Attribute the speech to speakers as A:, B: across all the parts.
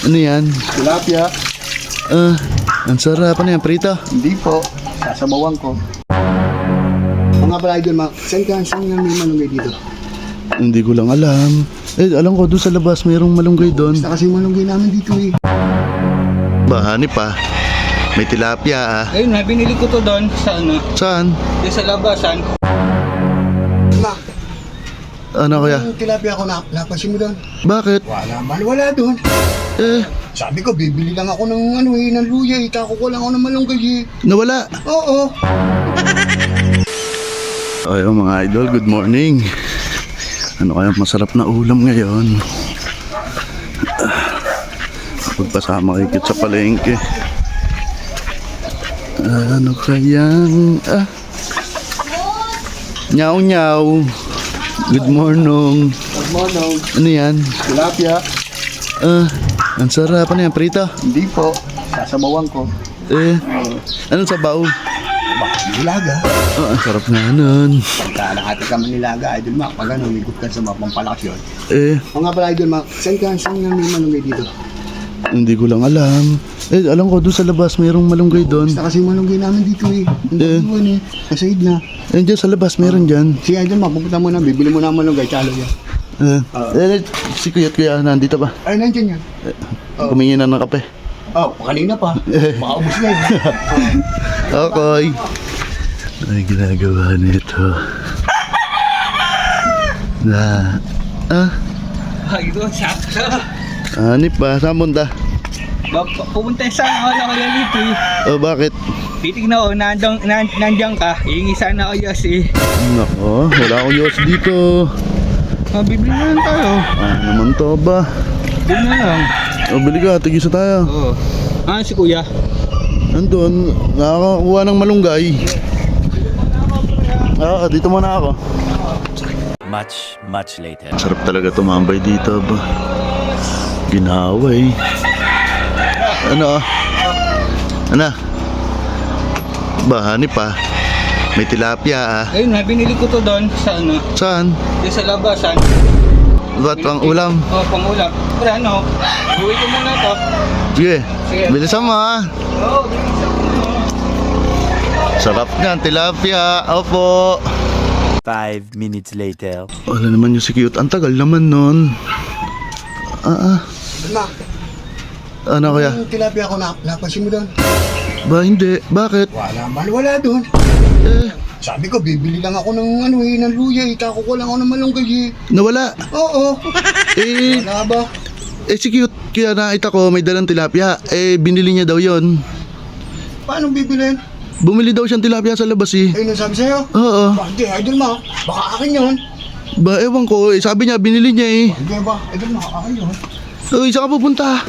A: Ano yan?
B: Tilapia.
A: Ang sarap. Ano yan? Prito?
B: Hindi po. Sasabawan ko. Mga pala idol, saan nga may malunggay dito?
A: Hindi ko lang alam. Alam ko doon sa labas mayroong malunggay doon.
B: Basta kasi malunggay namin dito eh.
A: Bahani pa. May tilapia
C: Ayun na, binili ko to doon sa ano,
A: Saan?
C: doon sa labasan.
B: Ma,
A: Ano kaya?
B: yung tilapia ko napansin mo doon?
A: Bakit?
B: Wala doon.
A: Eh,
B: Sabi ko, bibili lang ako ng ng luya eh. Tako ko lang ako ng malunggay eh.
A: nawala.
B: Oo.
A: Ayun mga idol, good morning. Ano kaya masarap na ulam ngayon? Pagpasama kay Kit sa palengke. Ano kayang... Nyaw nyaw. Good morning.
B: Good morning.
A: Ano yan?
B: Tilapia.
A: Ang sarap. Ano yan? Prito?
B: Hindi po. Sasabawan ko.
A: Anong sabaw?
B: Nilaga.
A: Ang sarap nga nun.
B: Pagka nakati ka manilaga, idol ma, pag ano, ligot ka sa pampalakas yun. Mga pala idol ma, saan nga may malunggay dito?
A: Hindi ko lang alam. Alam ko doon sa labas mayroong malunggay doon.
B: Basta kasi malunggay namin dito eh. Hindi ko eh. Kasaid na.
A: Diyan sa labas mayroon dyan.
B: Sige idol ma, pupunta mo na, bibili mo na ang malunggay, tsalo yan.
A: Si Kuya nandito pa.
B: Ay, nandiyan yan.
A: Kumingi na ng kape.
B: Kanina pa. Makaubos na yun.
A: Okay. Ay, ginagawa nito.
C: Ay, doon, sakto.
A: Hanip pa, saan punta?
C: Pupunta sa wala ko yan dito eh.
A: Bakit?
C: Titignan ko, nandiyan ka. Hihingi sana ako yas eh.
A: Nako, wala akong yos dito.
C: Bibili na lang tayo.
A: Naman to ba?
C: Bibili na lang.
A: Bili ka, tigisa tayo.
C: Oo. Si kuya?
A: Nandun, nakakakuha ng malunggay. Dito muna ako.
D: Much later.
A: Sarap talaga tumambay dito ba? Ginaway. Ano? Bahani pa. May tilapia
C: Ayun na, binili ko to doon sa ano,
A: Saan?
C: doon sa labasan.
A: Ba't pang ulam?
C: Pang ulam. Pero ano, buwi ko muna to.
A: Sige,
C: Sige.
A: bilisan mo
C: Oo, bilisan ko muna.
A: Sarap nga, tilapia. Opo.
D: 5 minutes later.
A: Wala naman yung si Cute. Ang tagal naman nun.
B: Ma,
A: Ano kaya?
B: yung tilapia ko napansin mo doon?
A: Ba hindi? Bakit?
B: Wala doon. Sabi ko, bibili lang ako ng ng luya eh. Tako ko lang ako ng malunggay eh.
A: Nawala.
B: Oo. Wala ba?
A: Si Cute. Kaya nakita ko may dalang tilapia. Binili niya daw yon.
B: Paano bibilin?
A: Bumili daw siyang tilapia sa labas eh.
B: Ayun ang sabi sa'yo.
A: Oo.
B: Hindi, idol ma. Baka akin yun.
A: Ba, ewan ko. Sabi niya, binili niya eh.
B: Hindi ba? Idol ma, akin yun.
A: Uy, saan ka pupunta?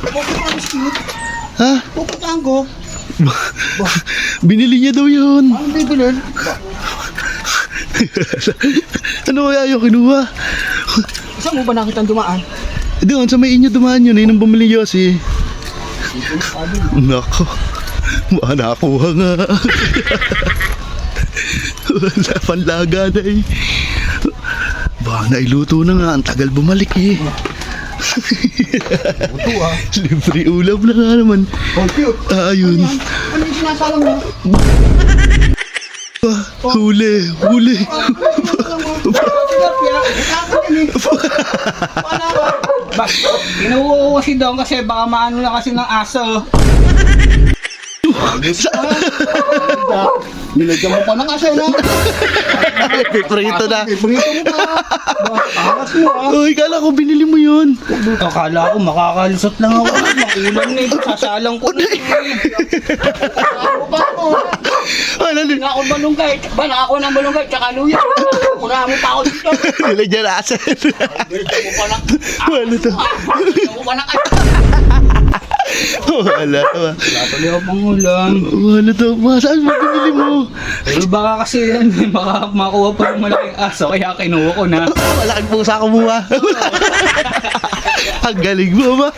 B: Pupuntaan ko, Steve.
A: Ha?
B: Pupuntaan ko.
A: Binili niya daw yun.
B: Paano bibilin?
A: Ano kaya yung kinuha?
B: Saan mo ba nakitang dumaan?
A: Doon, sa may inyo dumaan yun eh, nung bumili Yossi. Nako. Baka nakakuha nga. Wala, panlaga na eh. Baka nailuto na nga, ang tagal bumalik eh.
B: Buto ah.
A: Libre ulam na nga naman.
B: Oh, cute.
A: Ayun.
B: Ano yung sinasalang mo?
A: Huli.
B: Tilapia. Akin yan eh. Paano ba?
C: Inuwo ko kasi doon kasi baka maano lang kasi ng aso.
B: Nilagyan mo pa ng aso na.
A: Piprito na.
B: Piprito mo pa. Angas mo ah.
A: Uy, kala ko binili mo yun.
C: Akala ko makakalusot lang ako. Makulam na ito. Sasalang ko na ito.
B: Ako pa ako.
A: Ano din?
C: Ako malunggay. Bala ako ng malunggay. Tsaka luya. Una mo pa ako dito.
A: Nilagyan na asin.
B: Nilagyan mo pa ng
A: Wala to.
B: Nilagyan mo pa ng aso.
A: Wala to.
C: Tuloy ako pang ulam.
A: Wala to. Saan mo binili mo?
C: Pero baka kasi yan. Baka makuha pa yung malaking aso. Kaya kinuha ko na.
A: Malaking pusa ko mo ha. Ang galing mo ba?